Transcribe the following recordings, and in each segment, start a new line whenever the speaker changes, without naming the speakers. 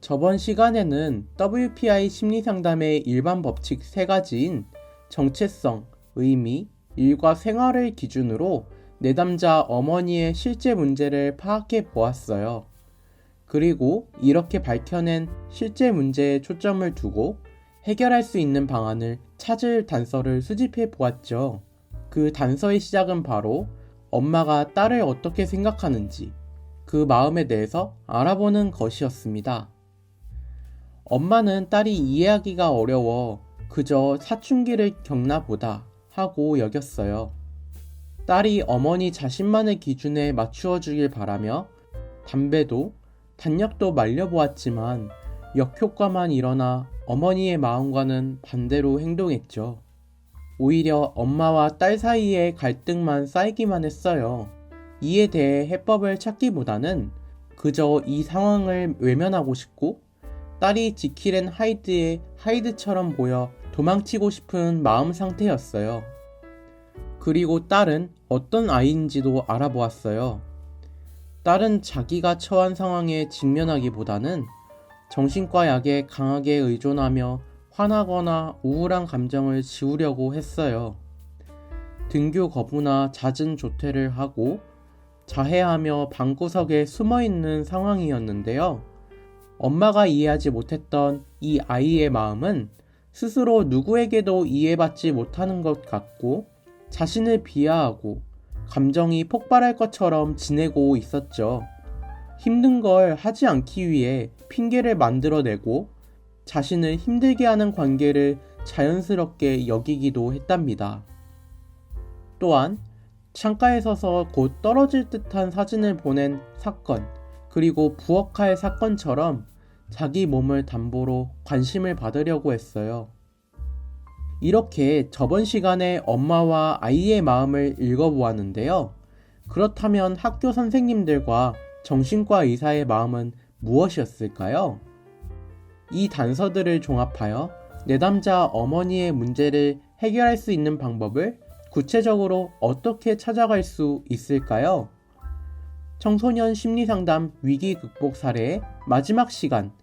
저번 시간에는 WPI 심리상담의 일반 법칙 3가지인 정체성, 의미, 일과 생활을 기준으로 내담자 어머니의 실제 문제를 파악해 보았어요. 그리고 이렇게 밝혀낸 실제 문제에 초점을 두고 해결할 수 있는 방안을 찾을 단서를 수집해 보았죠. 그 단서의 시작은 바로 엄마가 딸을 어떻게 생각하는지 그 마음에 대해서 알아보는 것이었습니다. 엄마는 딸이 이해하기가 어려워 그저 사춘기를 겪나 보다 하고 여겼어요. 딸이 어머니 자신만의 기준에 맞추어 주길 바라며 담배도 단약도 말려보았지만 역효과만 일어나 어머니의 마음과는 반대로 행동했죠. 오히려 엄마와 딸 사이에 갈등만 쌓이기만 했어요. 이에 대해 해법을 찾기보다는 그저 이 상황을 외면하고 싶고 딸이 지킬앤 하이드의 하이드처럼 보여 도망치고 싶은 마음 상태였어요. 그리고 딸은 어떤 아이인지도 알아보았어요. 딸은 자기가 처한 상황에 직면하기보다는 정신과 약에 강하게 의존하며 화나거나 우울한 감정을 지우려고 했어요. 등교 거부나 잦은 조퇴를 하고 자해하며 방구석에 숨어있는 상황이었는데요. 엄마가 이해하지 못했던 이 아이의 마음은 스스로 누구에게도 이해받지 못하는 것 같고 자신을 비하하고 감정이 폭발할 것처럼 지내고 있었죠. 힘든 걸 하지 않기 위해 핑계를 만들어내고 자신을 힘들게 하는 관계를 자연스럽게 여기기도 했답니다. 또한 창가에 서서 곧 떨어질 듯한 사진을 보낸 사건, 그리고 부엌할 사건처럼 자기 몸을 담보로 관심을 받으려고 했어요. 이렇게 저번 시간에 엄마와 아이의 마음을 읽어보았는데요. 그렇다면 학교 선생님들과 정신과 의사의 마음은 무엇이었을까요? 이 단서들을 종합하여 내담자 어머니의 문제를 해결할 수 있는 방법을 구체적으로 어떻게 찾아갈 수 있을까요? 청소년 심리상담 위기 극복 사례의 마지막 시간,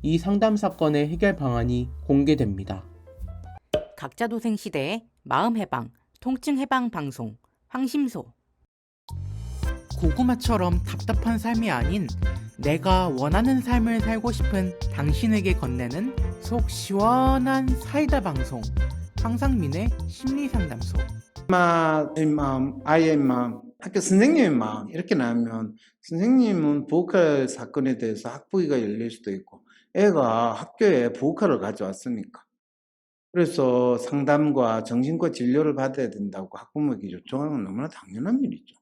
이 상담 사건의 해결 방안이 공개됩니다.
각자 도생 시대의 마음 해방, 통증 해방 방송 황심소.
고구마처럼 답답한 삶이 아닌 내가 원하는 삶을 살고 싶은 당신에게 건네는 속 시원한 사이다 방송 황상민의 심리상담소.
엄마의 마음, 아이의 마음, 학교 선생님의 마음 이렇게 나오면 선생님은 보호칼 사건에 대해서 학부위가 열릴 수도 있고 애가 학교에 보호칼을 가져왔으니까 그래서 상담과 정신과 진료를 받아야 된다고 학부모에게 요청하는 건 너무나 당연한 일이죠.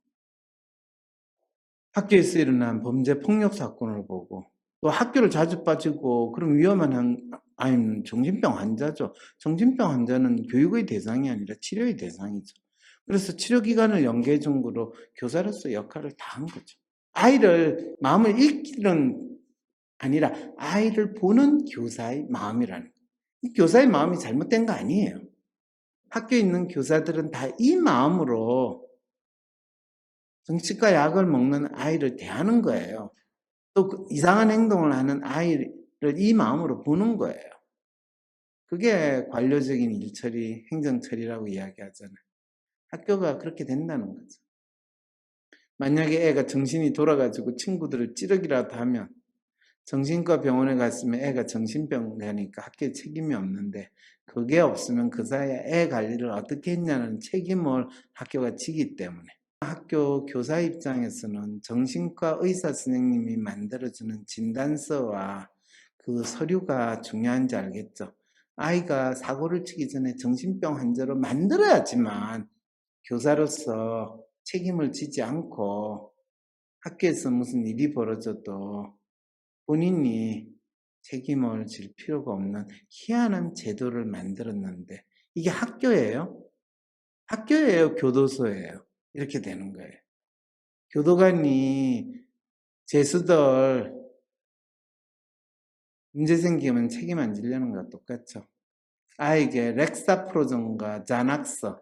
학교에서 일어난 범죄 폭력 사건을 보고 또 학교를 자주 빠지고 그런 위험한 아니 정신병 환자죠. 정신병 환자는 교육의 대상이 아니라 치료의 대상이죠. 그래서 치료기관을 연계 중으로 교사로서 역할을 다한 거죠. 아이를 마음을 읽기는 아니라 아이를 보는 교사의 마음이라는 거예요. 이 교사의 마음이 잘못된 거 아니에요. 학교에 있는 교사들은 다 이 마음으로 정신과 약을 먹는 아이를 대하는 거예요. 또 이상한 행동을 하는 아이를 이 마음으로 보는 거예요. 그게 관료적인 일처리, 행정처리라고 이야기하잖아요. 학교가 그렇게 된다는 거죠. 만약에 애가 정신이 돌아가지고 친구들을 찌르기라도 하면 정신과 병원에 갔으면 애가 정신병이니까 학교에 책임이 없는데 그게 없으면 그 사이에 애 관리를 어떻게 했냐는 책임을 학교가 지기 때문에 학교 교사 입장에서는 정신과 의사 선생님이 만들어주는 진단서와 그 서류가 중요한지 알겠죠. 아이가 사고를 치기 전에 정신병 환자로 만들어야지만 교사로서 책임을 지지 않고 학교에서 무슨 일이 벌어져도 본인이 책임을 질 필요가 없는 희한한 제도를 만들었는데 이게 학교예요? 학교예요? 교도소예요? 이렇게 되는 거예요. 교도관이 재수들 문제 생기면 책임 안 지려는 거와 똑같죠. 아이에게 렉사프로존과 자낙서를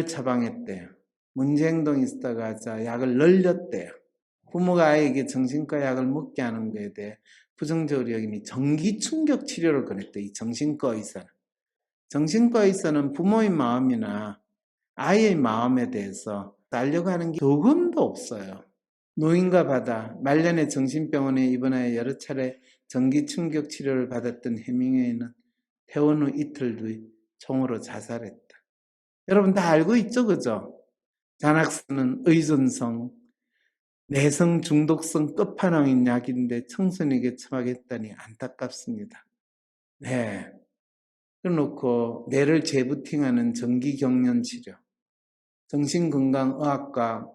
처방했대요. 문제 행동이 있다가 약을 늘렸대요. 부모가 아이에게 정신과 약을 먹게 하는 것에 대해 부정적으로 여기니 전기 충격 치료를 권했대. 이 정신과 의사는. 정신과 의사는 부모의 마음이나 아이의 마음에 대해서 알려고 하는 게 조금도 없어요. 노인과 바다, 말년에 정신병원에 입원하여 여러 차례 전기 충격 치료를 받았던 해밍웨이는 퇴원 후 이틀 뒤 총으로 자살했다. 여러분 다 알고 있죠, 그죠? 잔악스는 의존성, 내성 중독성 끝판왕인 약인데 청소년에게 처방했다니 안타깝습니다. 네. 그래놓고 뇌를 재부팅하는 전기경련 치료, 정신건강의학과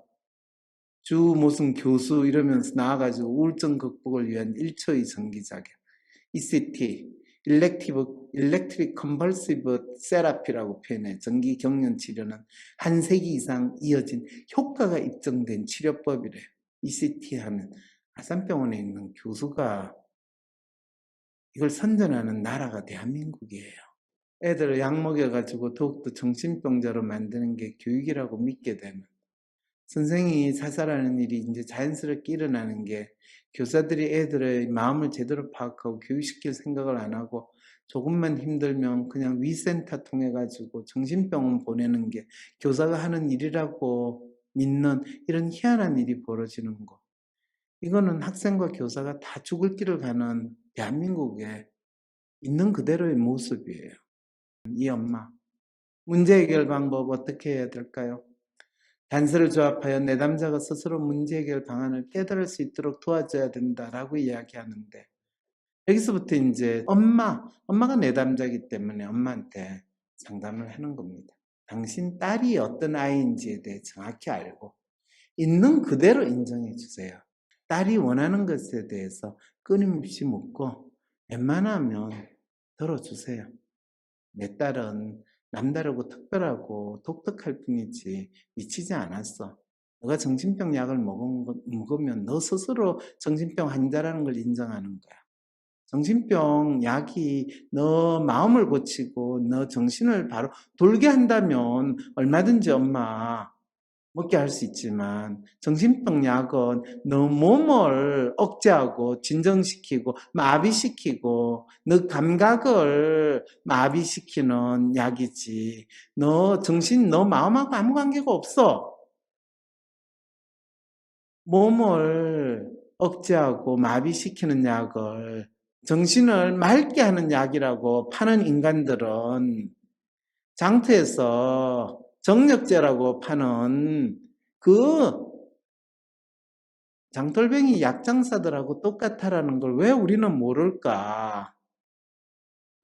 주 무슨 교수 이러면서 나와가지고 우울증 극복을 위한 1초의 전기자극, ECT, Electric Convulsive Therapy라고 표현해. 전기경련 치료는 한 세기 이상 이어진 효과가 입증된 치료법이래요. ECT 하면 아산병원에 있는 교수가 이걸 선전하는 나라가 대한민국이에요. 애들을 약 먹여가지고 더욱더 정신병자로 만드는 게 교육이라고 믿게 되면 선생이 자살하는 일이 이제 자연스럽게 일어나는 게 교사들이 애들의 마음을 제대로 파악하고 교육시킬 생각을 안 하고 조금만 힘들면 그냥 위센터 통해 가지고 정신병원 보내는 게 교사가 하는 일이라고 믿는 이런 희한한 일이 벌어지는 거. 이거는 학생과 교사가 다 죽을 길을 가는 대한민국에 있는 그대로의 모습이에요. 이 엄마. 문제 해결 방법 어떻게 해야 될까요? 단서를 조합하여 내담자가 스스로 문제 해결 방안을 깨달을 수 있도록 도와줘야 된다라고 이야기하는데 여기서부터 이제 엄마가 내담자이기 때문에 엄마한테 상담을 하는 겁니다. 당신 딸이 어떤 아이인지에 대해 정확히 알고 있는 그대로 인정해 주세요. 딸이 원하는 것에 대해서 끊임없이 묻고 웬만하면 들어주세요. 내 딸은 남다르고 특별하고 독특할 뿐이지 미치지 않았어. 너가 정신병 약을 먹으면 너 스스로 정신병 환자라는 걸 인정하는 거야. 정신병 약이 너 마음을 고치고 너 정신을 바로 돌게 한다면 얼마든지 엄마 먹게 할 수 있지만 정신병 약은 너 몸을 억제하고 진정시키고 마비시키고 너 감각을 마비시키는 약이지 너 마음하고 아무 관계가 없어. 몸을 억제하고 마비시키는 약을 정신을 맑게 하는 약이라고 파는 인간들은 장터에서 정력제라고 파는 그 장돌뱅이 약장사들하고 똑같다라는 걸 왜 우리는 모를까?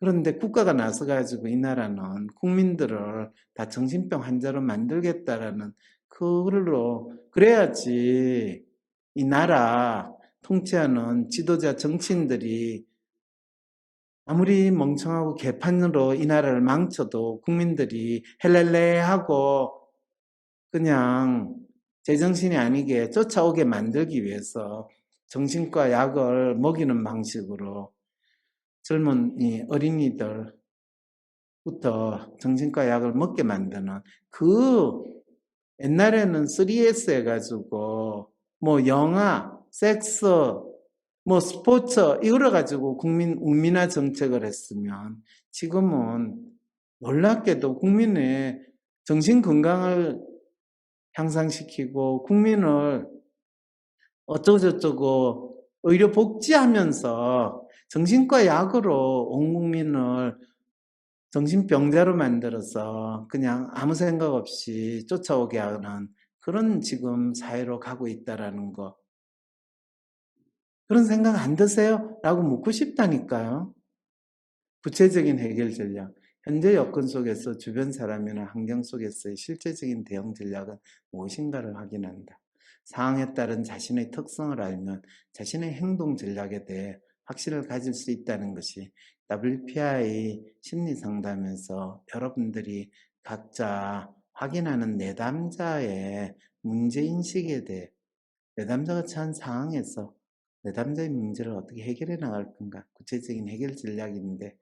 그런데 국가가 나서가지고 이 나라는 국민들을 다 정신병 환자로 만들겠다라는 그래야지 이 나라 통치하는 지도자 정치인들이 아무리 멍청하고 개판으로 이 나라를 망쳐도 국민들이 헬렐레 하고 그냥 제정신이 아니게 쫓아오게 만들기 위해서 정신과 약을 먹이는 방식으로 젊은 어린이들부터 정신과 약을 먹게 만드는 옛날에는 3S 해가지고 뭐 영화, 섹스, 뭐 스포츠 이거를 가지고 국민 운민화 정책을 했으면 지금은 놀랍게도 국민의 정신 건강을 향상시키고 국민을 어쩌고저쩌고 의료 복지하면서 정신과 약으로 온 국민을 정신병자로 만들어서 그냥 아무 생각 없이 쫓아오게 하는 그런 지금 사회로 가고 있다라는 거. 그런 생각 안 드세요? 라고 묻고 싶다니까요. 구체적인 해결 전략. 현재 여건 속에서 주변 사람이나 환경 속에서의 실제적인 대응 전략은 무엇인가를 확인한다. 상황에 따른 자신의 특성을 알면 자신의 행동 전략에 대해 확신을 가질 수 있다는 것이 WPI 심리 상담에서 여러분들이 각자 확인하는 내담자의 문제인식에 대해 내담자가 처한 상황에서 내담자의 문제를 어떻게 해결해 나갈 건가 구체적인 해결 전략인데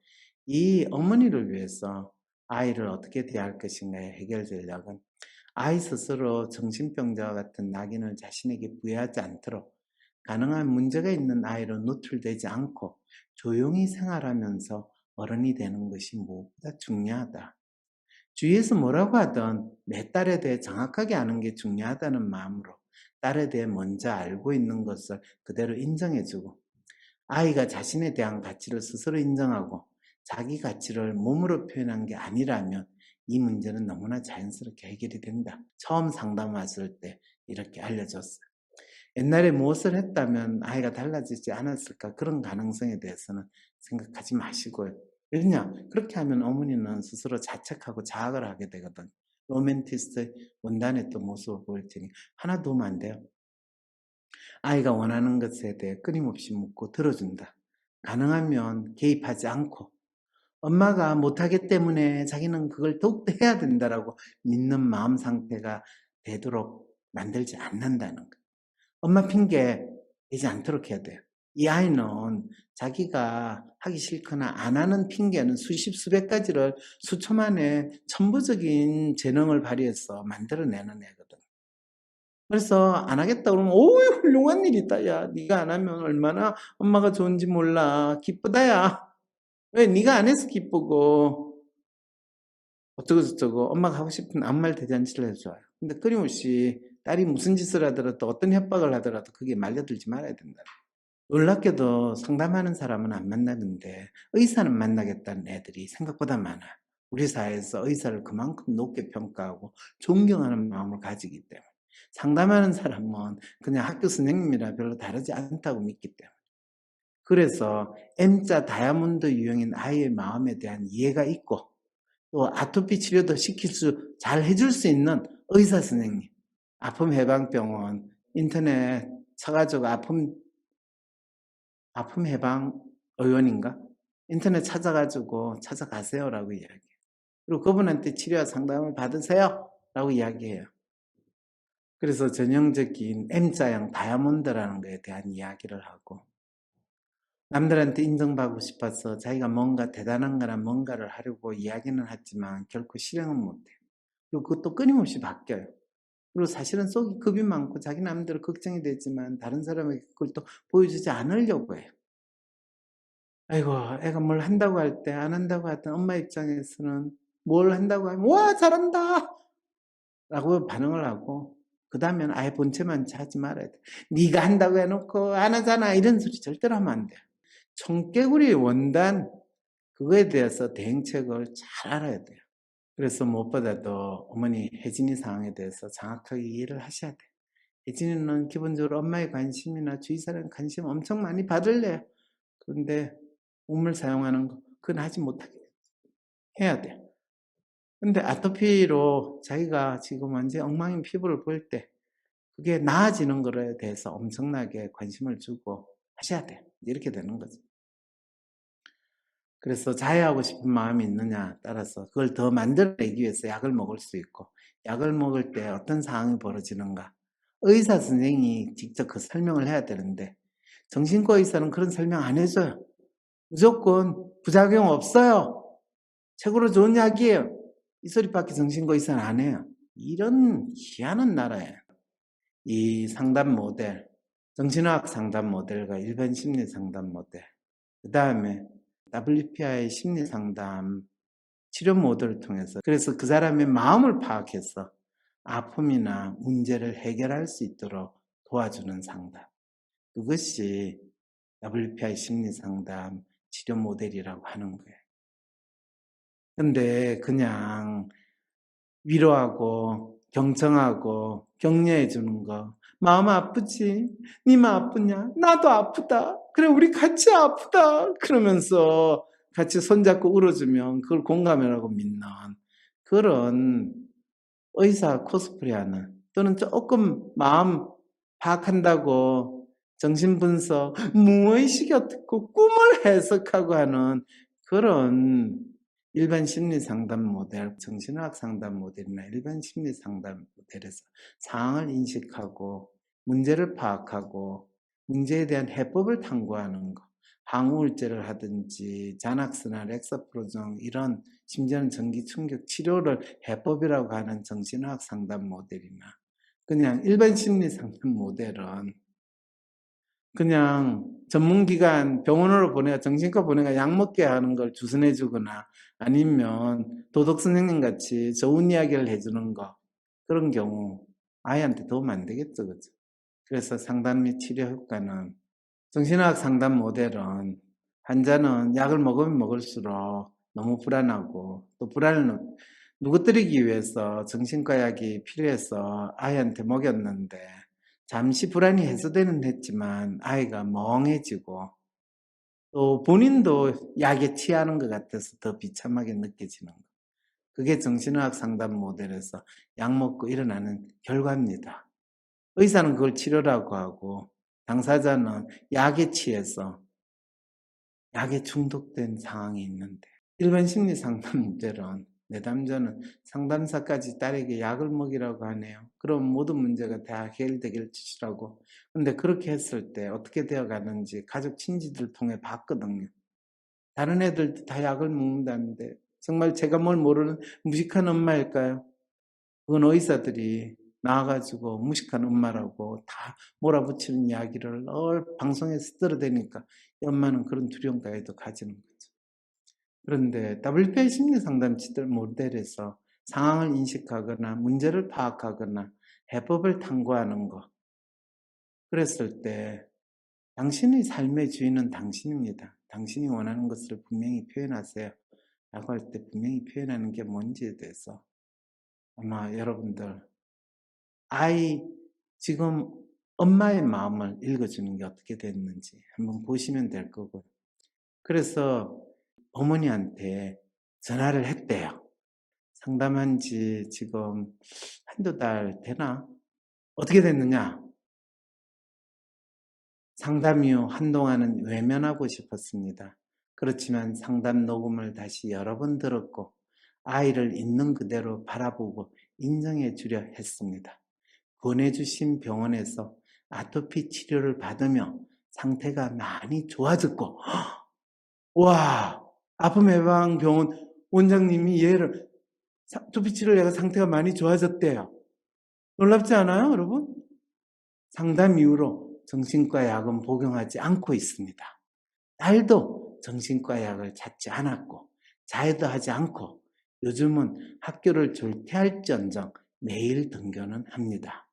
이 어머니를 위해서 아이를 어떻게 대할 것인가의 해결 전략은 아이 스스로 정신병자와 같은 낙인을 자신에게 부여하지 않도록 가능한 문제가 있는 아이로 노출되지 않고 조용히 생활하면서 어른이 되는 것이 무엇보다 중요하다. 주위에서 뭐라고 하든 내 딸에 대해 정확하게 아는 게 중요하다는 마음으로 딸에 대해 먼저 알고 있는 것을 그대로 인정해주고 아이가 자신에 대한 가치를 스스로 인정하고 자기 가치를 몸으로 표현한 게 아니라면 이 문제는 너무나 자연스럽게 해결이 된다. 처음 상담 왔을 때 이렇게 알려줬어요. 옛날에 무엇을 했다면 아이가 달라지지 않았을까 그런 가능성에 대해서는 생각하지 마시고요. 왜냐? 그렇게 하면 어머니는 스스로 자책하고 자학을 하게 되거든. 로맨티스트 원단의 또 모습을 보일 테니 하나 도움 안 돼요. 아이가 원하는 것에 대해 끊임없이 묻고 들어준다. 가능하면 개입하지 않고 엄마가 못하기 때문에 자기는 그걸 더욱더 해야 된다라고 믿는 마음 상태가 되도록 만들지 않는다는 거. 엄마 핑계 대지 않도록 해야 돼요. 이 아이는 자기가 하기 싫거나 안 하는 핑계는 수십 수백 가지를 수초만에 천부적인 재능을 발휘해서 만들어내는 애거든. 그래서 안 하겠다 그러면 오 훌륭한 일이다. 야 네가 안 하면 얼마나 엄마가 좋은지 몰라. 기쁘다 야. 왜 네가 안 해서 기쁘고 어쩌고 저쩌고 엄마가 하고 싶은 아무 말 대잔치를 해줘요. 근데 끊임없이 딸이 무슨 짓을 하더라도 어떤 협박을 하더라도 그게 말려들지 말아야 된다. 놀랍게도 상담하는 사람은 안 만나는데 의사는 만나겠다는 애들이 생각보다 많아. 우리 사회에서 의사를 그만큼 높게 평가하고 존경하는 마음을 가지기 때문에 상담하는 사람은 그냥 학교 선생님이라 별로 다르지 않다고 믿기 때문에 그래서 M자 다이아몬드 유형인 아이의 마음에 대한 이해가 있고 또 아토피 치료도 잘 해줄 수 있는 의사 선생님, 아픔 해방병원 인터넷 쳐가지고 아픔 해방 의원인가? 인터넷 찾아가세요라고 이야기해요. 그리고 그분한테 치료와 상담을 받으세요 라고 이야기해요. 그래서 전형적인 M자형 다이아몬드라는 것에 대한 이야기를 하고 남들한테 인정받고 싶어서 자기가 뭔가 대단한 거나 뭔가를 하려고 이야기는 하지만 결코 실행은 못해요. 그리고 그것도 끊임없이 바뀌어요. 그리고 사실은 속이 겁이 많고 자기 남대로 걱정이 되지만 다른 사람에게 그걸 또 보여주지 않으려고 해요. 아이고 애가 뭘 한다고 할 때 안 한다고 하던 엄마 입장에서는 뭘 한다고 하면 와 잘한다 라고 반응을 하고 그 다음엔 아예 본체만 하지 말아야 돼. 네가 한다고 해놓고 안 하잖아 이런 소리 절대로 하면 안 돼요. 청개구리 원단 그거에 대해서 대응책을 잘 알아야 돼요. 그래서 무엇보다도 어머니 혜진이 상황에 대해서 정확하게 이해를 하셔야 돼요. 혜진이는 기본적으로 엄마의 관심이나 주위 사람 관심 엄청 많이 받을래요. 그런데 몸을 사용하는 거 그건 하지 못하게 해야 돼요. 근데 아토피로 자기가 지금 완전 엉망인 피부를 볼 때 그게 나아지는 거에 대해서 엄청나게 관심을 주고 하셔야 돼요. 이렇게 되는 거죠. 그래서 자해하고 싶은 마음이 있느냐 따라서 그걸 더 만들어내기 위해서 약을 먹을 수 있고 약을 먹을 때 어떤 상황이 벌어지는가 의사 선생님이 직접 그 설명을 해야 되는데 정신과 의사는 그런 설명 안 해줘요. 무조건 부작용 없어요. 최고로 좋은 약이에요. 이 소리밖에 정신과 의사는 안 해요. 이런 희한한 나라예요. 이 상담 모델, 정신의학 상담 모델과 일반 심리 상담 모델, 그 다음에 WPI 심리 상담 치료 모델을 통해서 그래서 그 사람의 마음을 파악해서 아픔이나 문제를 해결할 수 있도록 도와주는 상담. 그것이 WPI 심리 상담 치료 모델이라고 하는 거예요. 근데 그냥 위로하고 경청하고 격려해 주는 거 마음 아프지? 니마 아프냐? 나도 아프다. 그래 우리 같이 아프다. 그러면서 같이 손잡고 울어주면 그걸 공감이라고 믿는 그런 의사 코스프레하는 또는 조금 마음 파악한다고 정신분석 무의식이 어떻고 꿈을 해석하고 하는 그런 일반 심리 상담 모델, 정신의학 상담 모델이나 일반 심리 상담 모델에서 상황을 인식하고 문제를 파악하고 문제에 대한 해법을 탐구하는 거 항우울제를 하든지 자낙스나 렉서프로종 이런 심지어는 전기 충격 치료를 해법이라고 하는 정신의학 상담 모델이나 그냥 일반 심리 상담 모델은 그냥 전문기관 병원으로 보내가 정신과 보내가 약 먹게 하는 걸 주선해 주거나 아니면 도덕 선생님 같이 좋은 이야기를 해주는 거 그런 경우 아이한테 도움 안 되겠죠, 그죠? 그래서 상담 및 치료 효과는 정신의학 상담 모델은 환자는 약을 먹으면 먹을수록 너무 불안하고 또 불안을 누그뜨리기 위해서 정신과 약이 필요해서 아이한테 먹였는데 잠시 불안이 해소되는 했지만 아이가 멍해지고 또 본인도 약에 취하는 것 같아서 더 비참하게 느껴지는 거. 그게 정신의학 상담 모델에서 약 먹고 일어나는 결과입니다. 의사는 그걸 치료라고 하고 당사자는 약에 취해서 약에 중독된 상황이 있는데 일반 심리 상담 모델은 내담자는 상담사까지 딸에게 약을 먹이라고 하네요. 그럼 모든 문제가 다 해결되길 치라고. 근데 그렇게 했을 때 어떻게 되어가는지 가족 친지들 통해 봤거든요. 다른 애들도 다 약을 먹는다는데 정말 제가 뭘 모르는 무식한 엄마일까요? 그건 의사들이 나와가지고 무식한 엄마라고 다 몰아붙이는 이야기를 방송에서 들어대니까 이 엄마는 그런 두려움까지도 가지는 거죠. 그런데 WPI 심리상담치들 모델에서 상황을 인식하거나 문제를 파악하거나 해법을 탐구하는 것. 그랬을 때 당신의 삶의 주인은 당신입니다. 당신이 원하는 것을 분명히 표현하세요. 라고 할 때 분명히 표현하는 게 뭔지에 대해서 아마 여러분들 지금 엄마의 마음을 읽어주는 게 어떻게 됐는지 한번 보시면 될 거고요. 그래서 어머니한테 전화를 했대요. 상담한 지 지금 한두 달 되나? 어떻게 됐느냐? 상담 이후 한동안은 외면하고 싶었습니다. 그렇지만 상담 녹음을 다시 여러 번 들었고 아이를 있는 그대로 바라보고 인정해 주려 했습니다. 보내주신 병원에서 아토피 치료를 받으며 상태가 많이 좋아졌고 와 아픔 예방 병원 원장님이 얘를 아토피 치료를 해서 상태가 많이 좋아졌대요. 놀랍지 않아요, 여러분? 상담 이후로 정신과 약은 복용하지 않고 있습니다. 딸도 정신과 약을 찾지 않았고 자해도 하지 않고 요즘은 학교를 졸퇴할지언정 매일 등교는 합니다.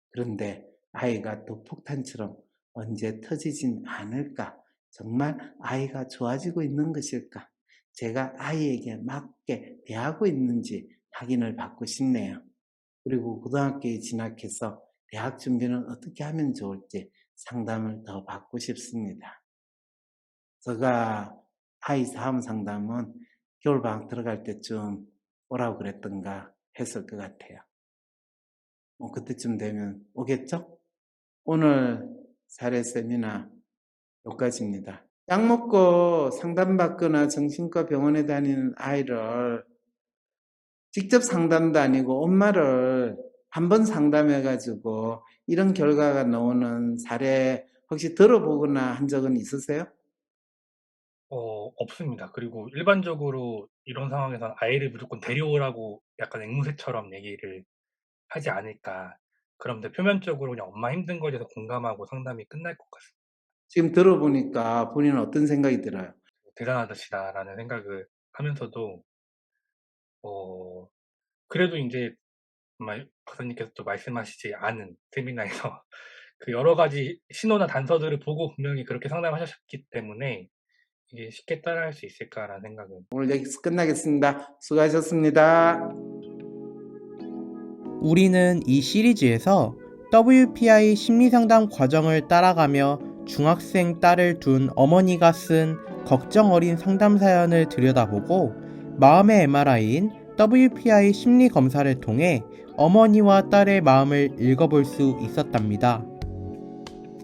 그런데 아이가 또 폭탄처럼 언제 터지진 않을까? 정말 아이가 좋아지고 있는 것일까? 제가 아이에게 맞게 대하고 있는지 확인을 받고 싶네요. 그리고 고등학교에 진학해서 대학 준비는 어떻게 하면 좋을지 상담을 더 받고 싶습니다. 제가 아이 사업 상담은 겨울방학 들어갈 때쯤 오라고 그랬던가 했을 것 같아요. 그때쯤 되면 오겠죠? 오늘 사례 세미나 여기까지입니다. 약 먹고 상담받거나 정신과 병원에 다니는 아이를 직접 상담도 아니고 엄마를 한번 상담해가지고 이런 결과가 나오는 사례 혹시 들어보거나 한 적은 있으세요?
없습니다. 그리고 일반적으로 이런 상황에서 아이를 무조건 데려오라고 약간 앵무새처럼 얘기를 하지 않을까. 그런데 표면적으로 그냥 엄마 힘든 거에 대해서 공감하고 상담이 끝날 것 같습니다.
지금 들어보니까 본인은 어떤 생각이 들어요?
대단하시다라는 생각을 하면서도 그래도 이제 정말 박사님께서 또 말씀하시지 않은 세미나에서 그 여러 가지 신호나 단서들을 보고 분명히 그렇게 상담하셨기 때문에 이게 쉽게 따라할 수 있을까라는 생각은.
오늘 여기서 끝나겠습니다. 수고하셨습니다.
우리는 이 시리즈에서 WPI 심리상담 과정을 따라가며 중학생 딸을 둔 어머니가 쓴 걱정 어린 상담 사연을 들여다보고 마음의 MRI인 WPI 심리 검사를 통해 어머니와 딸의 마음을 읽어볼 수 있었답니다.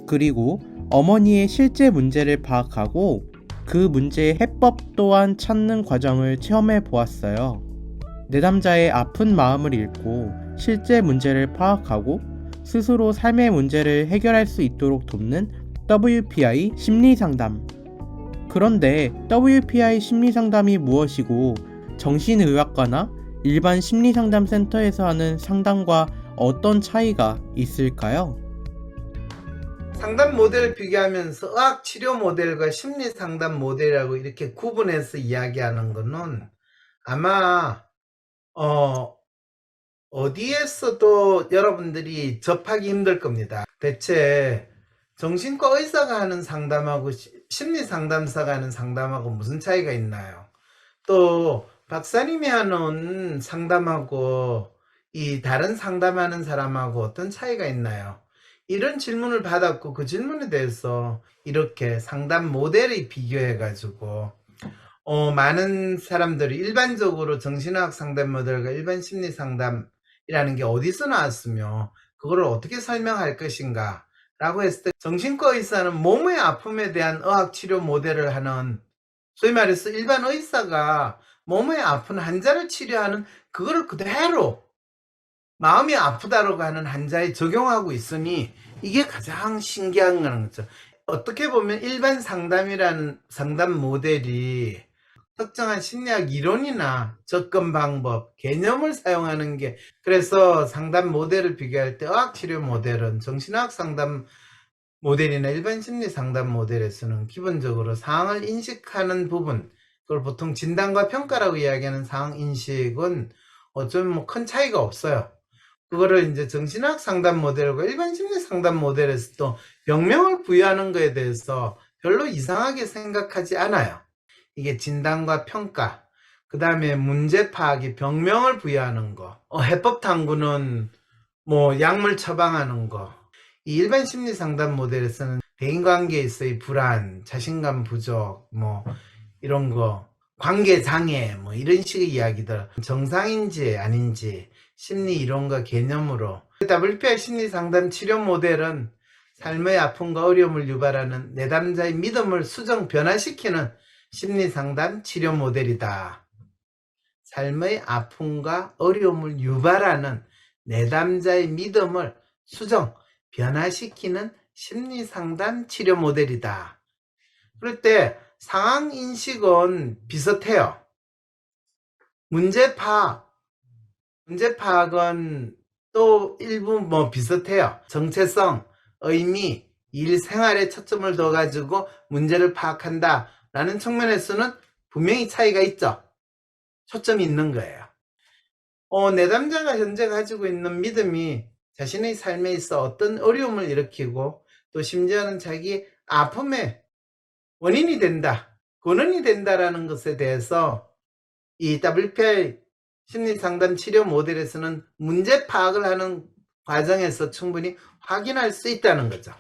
그리고 어머니의 실제 문제를 파악하고 그 문제의 해법 또한 찾는 과정을 체험해 보았어요. 내담자의 아픈 마음을 읽고 실제 문제를 파악하고 스스로 삶의 문제를 해결할 수 있도록 돕는 WPI 심리상담. 그런데 WPI 심리상담이 무엇이고 정신의학과나 일반 심리상담센터에서 하는 상담과 어떤 차이가 있을까요?
상담 모델을 비교하면서 의학 치료 모델과 심리 상담 모델이라고 이렇게 구분해서 이야기하는 거는 아마 어디에서도 여러분들이 접하기 힘들 겁니다. 대체 정신과 의사가 하는 상담하고 심리 상담사가 하는 상담하고 무슨 차이가 있나요? 또 박사님이 하는 상담하고 이 다른 상담하는 사람하고 어떤 차이가 있나요? 이런 질문을 받았고 그 질문에 대해서 이렇게 상담 모델을 비교해 가지고 많은 사람들이 일반적으로 정신의학 상담 모델과 일반 심리 상담이라는 게 어디서 나왔으며 그거를 어떻게 설명할 것인가 라고 했을 때 정신과 의사는 몸의 아픔에 대한 의학 치료 모델을 하는, 소위 말해서 일반 의사가 몸에 아픈 환자를 치료하는 그거를 그대로 마음이 아프다라고 하는 환자에 적용하고 있으니 이게 가장 신기한 거죠. 어떻게 보면 일반 상담이라는 상담 모델이 특정한 심리학 이론이나 접근 방법, 개념을 사용하는 게, 그래서 상담 모델을 비교할 때 의학치료 모델은 정신의학 상담 모델이나 일반 심리 상담 모델에서는 기본적으로 상황을 인식하는 부분, 그걸 보통 진단과 평가라고 이야기하는 상황 인식은 어쩌면 큰 차이가 없어요. 그거를 이제 정신의학 상담 모델과 일반 심리 상담 모델에서도 병명을 부여하는 것에 대해서 별로 이상하게 생각하지 않아요. 이게 진단과 평가, 그 다음에 문제 파악이 병명을 부여하는 거, 해법 탐구는 뭐 약물 처방하는 거, 이 일반 심리 상담 모델에서는 대인관계에서의 불안, 자신감 부족, 뭐 이런 거, 관계 장애, 뭐 이런 식의 이야기들, 정상인지 아닌지 심리 이론과 개념으로. WPI 심리 상담 치료 모델은 삶의 아픔과 어려움을 유발하는 내담자의 믿음을 수정 변화시키는 심리 상담 치료 모델이다. 삶의 아픔과 어려움을 유발하는 내담자의 믿음을 수정 변화시키는 심리 상담 치료 모델이다. 그럴 때 상황 인식은 비슷해요. 문제 파악은 또 일부 뭐 비슷해요. 정체성, 의미, 일 생활에 초점을 둬가지고 문제를 파악한다 라는 측면에서는 분명히 차이가 있죠. 초점이 있는 거예요. 내담자가 현재 가지고 있는 믿음이 자신의 삶에 있어 어떤 어려움을 일으키고 또 심지어는 자기 아픔의 원인이 된다, 근원이 된다라는 것에 대해서 이 WPI 심리상담 치료 모델에서는 문제 파악을 하는 과정에서 충분히 확인할 수 있다는 거죠.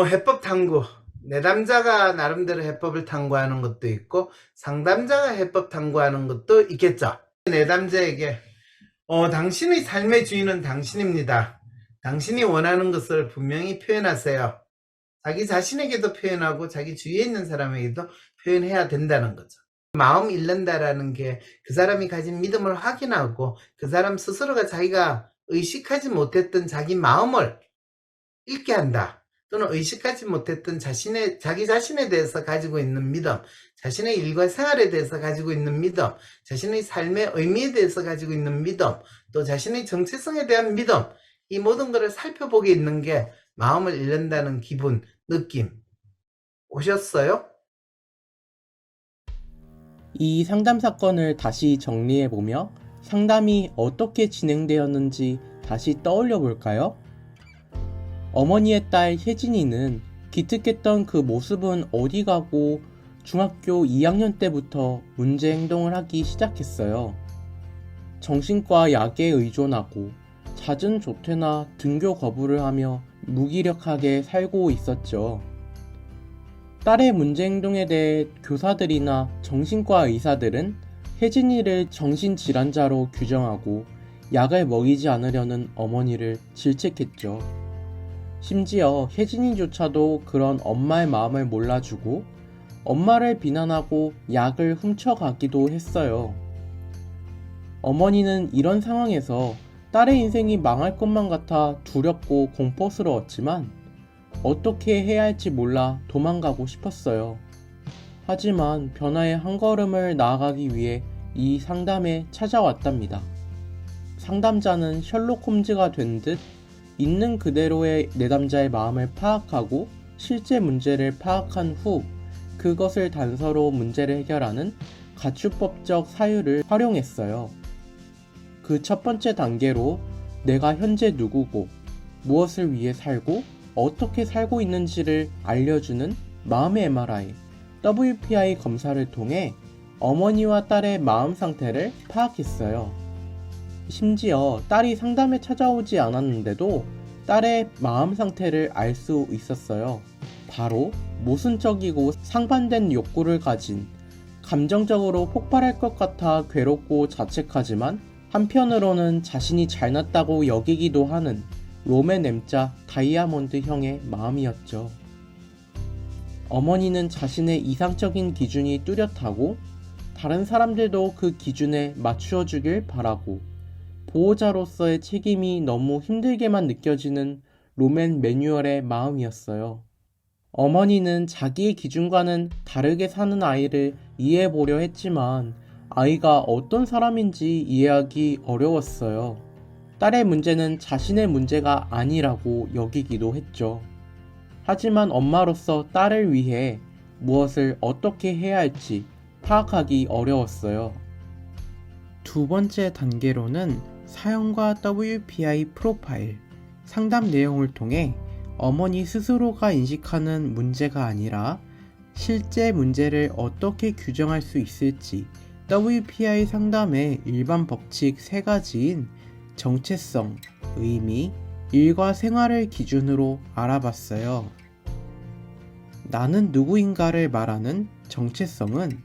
해법 탐구, 내담자가 나름대로 해법을 탐구하는 것도 있고 상담자가 해법 탐구하는 것도 있겠죠. 내담자에게 당신의 삶의 주인은 당신입니다. 당신이 원하는 것을 분명히 표현하세요. 자기 자신에게도 표현하고 자기 주위에 있는 사람에게도 표현해야 된다는 거죠. 마음 잃는다라는 게 그 사람이 가진 믿음을 확인하고 그 사람 스스로가 자기가 의식하지 못했던 자기 마음을 잃게 한다. 또는 의식하지 못했던 자기 자신에 대해서 가지고 있는 믿음, 자신의 일과 생활에 대해서 가지고 있는 믿음, 자신의 삶의 의미에 대해서 가지고 있는 믿음, 또 자신의 정체성에 대한 믿음, 이 모든 것을 살펴보게 있는 게 마음을 잃는다는 기분, 느낌. 오셨어요?
이 상담 사건을 다시 정리해보며 상담이 어떻게 진행되었는지 다시 떠올려 볼까요? 어머니의 딸 혜진이는 기특했던 그 모습은 어디 가고 중학교 2학년 때부터 문제 행동을 하기 시작했어요. 정신과 약에 의존하고 잦은 조퇴나 등교 거부를 하며 무기력하게 살고 있었죠. 딸의 문제 행동에 대해 교사들이나 정신과 의사들은 혜진이를 정신질환자로 규정하고 약을 먹이지 않으려는 어머니를 질책했죠. 심지어 혜진이조차도 그런 엄마의 마음을 몰라주고 엄마를 비난하고 약을 훔쳐가기도 했어요. 어머니는 이런 상황에서 딸의 인생이 망할 것만 같아 두렵고 공포스러웠지만 어떻게 해야 할지 몰라 도망가고 싶었어요. 하지만 변화의 한 걸음을 나아가기 위해 이 상담에 찾아왔답니다. 상담자는 셜록 홈즈가 된 듯 있는 그대로의 내담자의 마음을 파악하고 실제 문제를 파악한 후 그것을 단서로 문제를 해결하는 가축법적 사유를 활용했어요. 그 첫 번째 단계로 내가 현재 누구고 무엇을 위해 살고 어떻게 살고 있는지를 알려주는 마음의 MRI, WPI 검사를 통해 어머니와 딸의 마음 상태를 파악했어요. 심지어 딸이 상담에 찾아오지 않았는데도 딸의 마음 상태를 알 수 있었어요. 바로 모순적이고 상반된 욕구를 가진, 감정적으로 폭발할 것 같아 괴롭고 자책하지만 한편으로는 자신이 잘났다고 여기기도 하는 롬의 M자 다이아몬드 형의 마음이었죠. 어머니는 자신의 이상적인 기준이 뚜렷하고 다른 사람들도 그 기준에 맞추어 주길 바라고 보호자로서의 책임이 너무 힘들게만 느껴지는 롬앤 매뉴얼의 마음이었어요. 어머니는 자기의 기준과는 다르게 사는 아이를 이해해 보려 했지만 아이가 어떤 사람인지 이해하기 어려웠어요. 딸의 문제는 자신의 문제가 아니라고 여기기도 했죠. 하지만 엄마로서 딸을 위해 무엇을 어떻게 해야 할지 파악하기 어려웠어요. 두 번째 단계로는 사연과 WPI 프로파일, 상담 내용을 통해 어머니 스스로가 인식하는 문제가 아니라 실제 문제를 어떻게 규정할 수 있을지 WPI 상담의 일반 법칙 3가지인 정체성, 의미, 일과 생활을 기준으로 알아봤어요. 나는 누구인가를 말하는 정체성은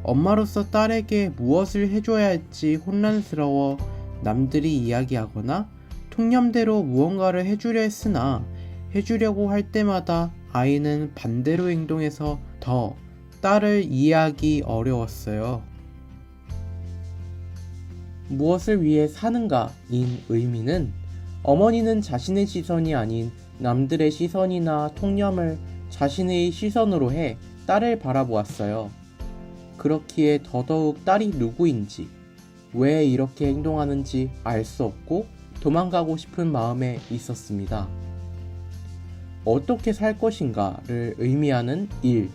엄마로서 딸에게 무엇을 해줘야 할지 혼란스러워 남들이 이야기하거나 통념대로 무언가를 해주려 했으나 해주려고 할 때마다 아이는 반대로 행동해서 더 딸을 이해하기 어려웠어요. 무엇을 위해 사는가인 의미는 어머니는 자신의 시선이 아닌 남들의 시선이나 통념을 자신의 시선으로 해 딸을 바라보았어요. 그렇기에 더더욱 딸이 누구인지, 왜 이렇게 행동하는지 알 수 없고 도망가고 싶은 마음에 있었습니다. 어떻게 살 것인가를 의미하는 일,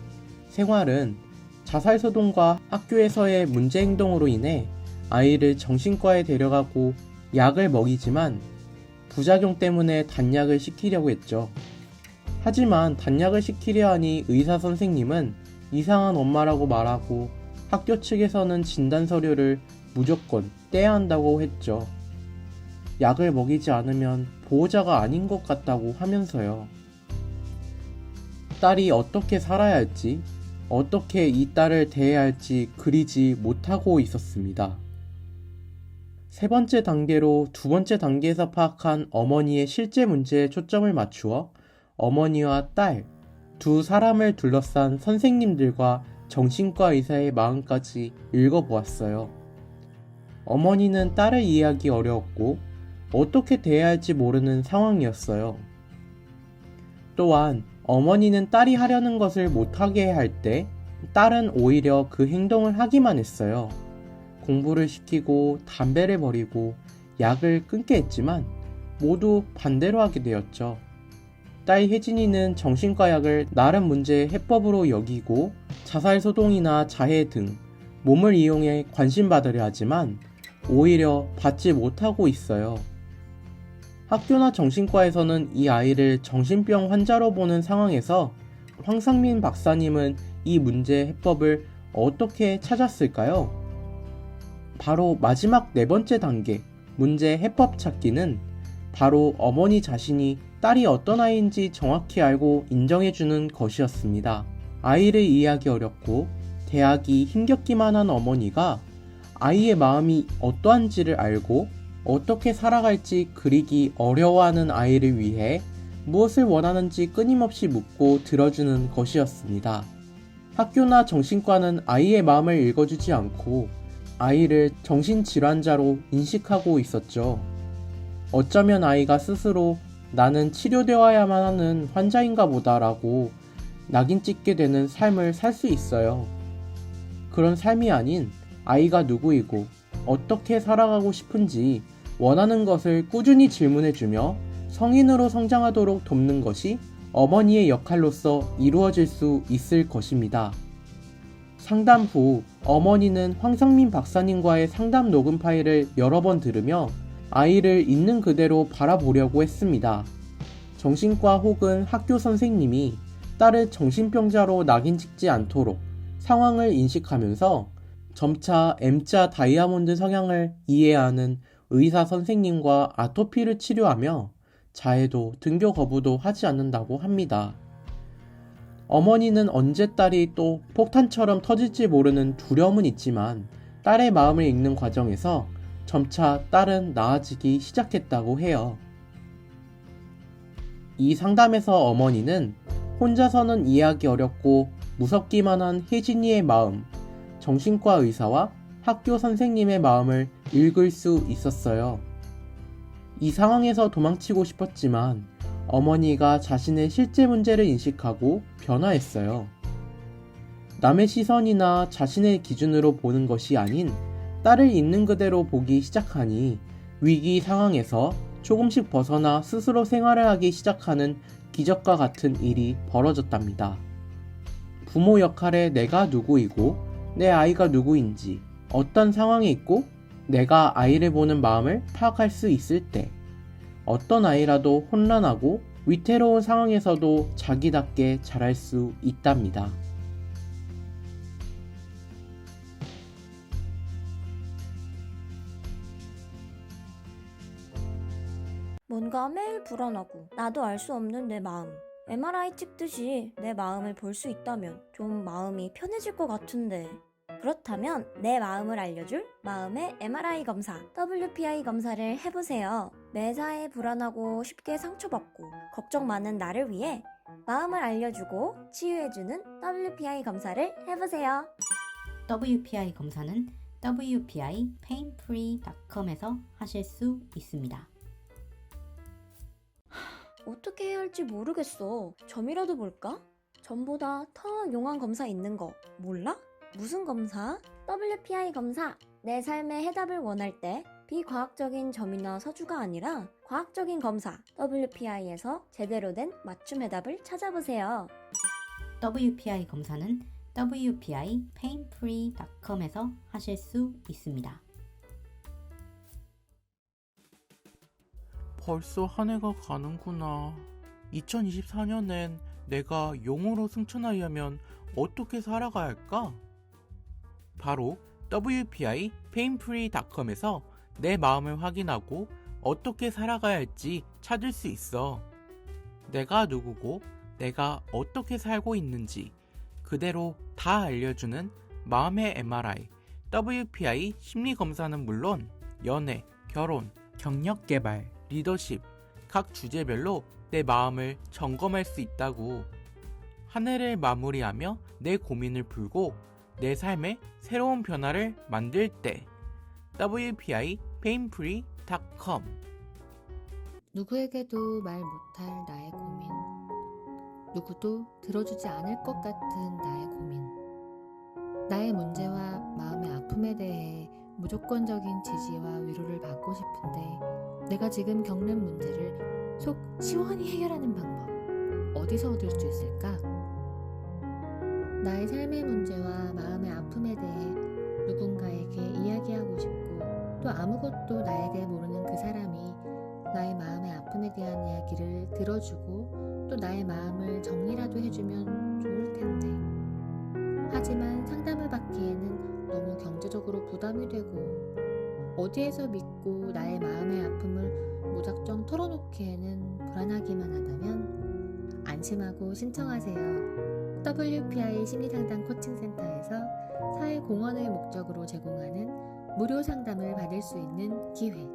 생활은 자살소동과 학교에서의 문제 행동으로 인해 아이를 정신과에 데려가고 약을 먹이지만 부작용 때문에 단약을 시키려고 했죠. 하지만 단약을 시키려 하니 의사 선생님은 이상한 엄마라고 말하고 학교 측에서는 진단 서류를 무조건 떼야 한다고 했죠. 약을 먹이지 않으면 보호자가 아닌 것 같다고 하면서요. 딸이 어떻게 살아야 할지, 어떻게 이 딸을 대해야 할지 그리지 못하고 있었습니다. 세 번째 단계로 두 번째 단계에서 파악한 어머니의 실제 문제에 초점을 맞추어 어머니와 딸, 두 사람을 둘러싼 선생님들과 정신과 의사의 마음까지 읽어보았어요. 어머니는 딸을 이해하기 어려웠고 어떻게 대해야 할지 모르는 상황이었어요. 또한 어머니는 딸이 하려는 것을 못하게 할 때 딸은 오히려 그 행동을 하기만 했어요. 공부를 시키고 담배를 버리고 약을 끊게 했지만 모두 반대로 하게 되었죠. 딸 혜진이는 정신과 약을 나름 문제의 해법으로 여기고 자살소동이나 자해 등 몸을 이용해 관심받으려 하지만 오히려 받지 못하고 있어요. 학교나 정신과에서는 이 아이를 정신병 환자로 보는 상황에서 황상민 박사님은 이 문제의 해법을 어떻게 찾았을까요? 바로 마지막 네 번째 단계, 문제 해법 찾기는 바로 어머니 자신이 딸이 어떤 아이인지 정확히 알고 인정해주는 것이었습니다. 아이를 이해하기 어렵고 대하기 힘겹기만 한 어머니가 아이의 마음이 어떠한지를 알고 어떻게 살아갈지 그리기 어려워하는 아이를 위해 무엇을 원하는지 끊임없이 묻고 들어주는 것이었습니다. 학교나 정신과는 아이의 마음을 읽어주지 않고 아이를 정신질환자로 인식하고 있었죠. 어쩌면 아이가 스스로 나는 치료되어야만 하는 환자인가 보다라고 낙인 찍게 되는 삶을 살 수 있어요. 그런 삶이 아닌 아이가 누구이고 어떻게 살아가고 싶은지 원하는 것을 꾸준히 질문해주며 성인으로 성장하도록 돕는 것이 어머니의 역할로서 이루어질 수 있을 것입니다. 상담 후 어머니는 황상민 박사님과의 상담 녹음 파일을 여러 번 들으며 아이를 있는 그대로 바라보려고 했습니다. 정신과 혹은 학교 선생님이 딸을 정신병자로 낙인 찍지 않도록 상황을 인식하면서 점차 M자 다이아몬드 성향을 이해하는 의사 선생님과 아토피를 치료하며 자해도 등교 거부도 하지 않는다고 합니다. 어머니는 언제 딸이 또 폭탄처럼 터질지 모르는 두려움은 있지만 딸의 마음을 읽는 과정에서 점차 딸은 나아지기 시작했다고 해요. 이 상담에서 어머니는 혼자서는 이해하기 어렵고 무섭기만 한 혜진이의 마음, 정신과 의사와 학교 선생님의 마음을 읽을 수 있었어요. 이 상황에서 도망치고 싶었지만 어머니가 자신의 실제 문제를 인식하고 변화했어요. 남의 시선이나 자신의 기준으로 보는 것이 아닌 딸을 있는 그대로 보기 시작하니 위기 상황에서 조금씩 벗어나 스스로 생활을 하기 시작하는 기적과 같은 일이 벌어졌답니다. 부모 역할에 내가 누구이고 내 아이가 누구인지 어떤 상황에 있고 내가 아이를 보는 마음을 파악할 수 있을 때 어떤 아이라도 혼란하고 위태로운 상황에서도 자기답게 자랄 수 있답니다.
뭔가 매일 불안하고 나도 알 수 없는 내 마음. MRI 찍듯이 내 마음을 볼 수 있다면 좀 마음이 편해질 것 같은데. 그렇다면 내 마음을 알려줄 마음의 MRI 검사, WPI 검사를 해보세요. 매사에 불안하고 쉽게 상처받고 걱정 많은 나를 위해 마음을 알려주고 치유해주는 WPI 검사를 해보세요.
WPI 검사는 wpipainfree.com에서 하실 수 있습니다.
어떻게 해야 할지 모르겠어. 점이라도 볼까? 점보다 더 용한 검사 있는 거 몰라? 무슨 검사? WPI 검사. 내 삶의 해답을 원할 때 비과학적인 점이나 서주가 아니라 과학적인 검사 WPI에서 제대로 된 맞춤 해답을 찾아보세요.
WPI 검사는 wpipainfree.com에서 하실 수 있습니다.
벌써 한 해가 가는구나. 2024년엔 내가 용으로 승천하려면 어떻게 살아가야 할까? 바로 wpipainfree.com에서 내 마음을 확인하고 어떻게 살아가야 할지 찾을 수 있어. 내가 누구고 내가 어떻게 살고 있는지 그대로 다 알려주는 마음의 MRI, WPI 심리검사는 물론 연애, 결혼, 경력개발, 리더십, 각 주제별로 내 마음을 점검할 수 있다고. 한 해를 마무리하며 내 고민을 풀고 내 삶에 새로운 변화를 만들 때 wpipainfree.com.
누구에게도 말 못할 나의 고민, 누구도 들어주지 않을 것 같은 나의 고민, 나의 문제와 마음의 아픔에 대해 무조건적인 지지와 위로를 받고 싶은데 내가 지금 겪는 문제를 속 시원히 해결하는 방법 어디서 얻을 수 있을까? 나의 삶의 문제와 마음의 아픔에 대해 누군가에게 이야기하고 싶고 또 아무것도 나에게 모르는 그 사람이 나의 마음의 아픔에 대한 이야기를 들어주고 또 나의 마음을 정리라도 해주면 좋을 텐데 하지만 상담을 받기에는 너무 경제적으로 부담이 되고 어디에서 믿고 나의 마음의 아픔을 무작정 털어놓기에는 불안하기만 하다면 안심하고 신청하세요. WPI 심리상담 코칭센터에서 사회공헌을 목적으로 제공하는 무료 상담을 받을 수 있는 기회.